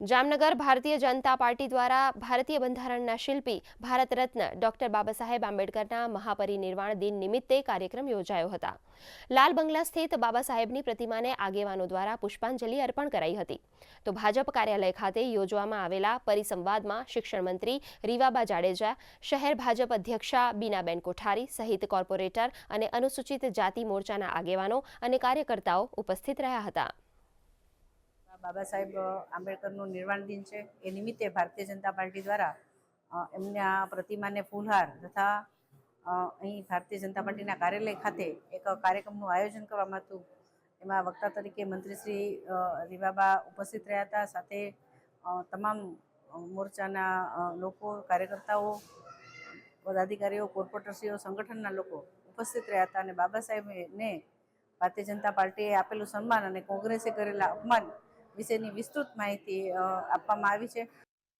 Jamnagar Bharatiya Janata party દ્વારા ભારતીય બંધારણના શિલ્પી ભારત રત્ન ડોક્ટર બાબા સાહેબ આંબેડકરના મહાપરિનિર્વાણ દિન નિમિત્તે કાર્યક્રમ યોજાયો હતો. લાલ બંગલા સ્થિત બાબા સાહેબની પ્રતિમાને આગેવાનો દ્વારા પુષ્પાંજલિ અર્પણ કરાઈ હતી. તો ભાજપ કાર્યાલય ખાતે યોજવામાં આવેલા પરિસંવાદમાં શિક્ષણ મંત્રી રીવાબા જાડેજા, શહેર ભાજપ અધ્યક્ષા બીનાબેન કોઠારી સહિત કોર્પોરેટર અને અનુસૂચિત જાતિ મોરચાના આગેવાનો અને કાર્યકર્તાઓ ઉપસ્થિત રહ્યા હતા. બાબા સાહેબ આંબેડકરનું નિર્વાણ દિન છે. એ નિમિત્તે ભારતીય જનતા પાર્ટી દ્વારા એમના પ્રતિમાને ફૂલહાર તથા અહીં ભારતીય જનતા પાર્ટીના કાર્યાલય ખાતે એક કાર્યક્રમનું આયોજન કરવામાં હતું. એમાં વક્તા તરીકે મંત્રી શ્રી રીવાબા ઉપસ્થિત રહ્યા હતા. સાથે તમામ મોરચાના લોકો, કાર્યકર્તાઓ, પદાધિકારીઓ, કોર્પોરેટરશ્રીઓ, સંગઠનના લોકો ઉપસ્થિત રહ્યા હતા. અને બાબા સાહેબને ભારતીય જનતા પાર્ટીએ આપેલું સન્માન અને કોંગ્રેસે કરેલા અપમાન વિશેની વિસ્તૃત માહિતી આપવામાં આવી છે.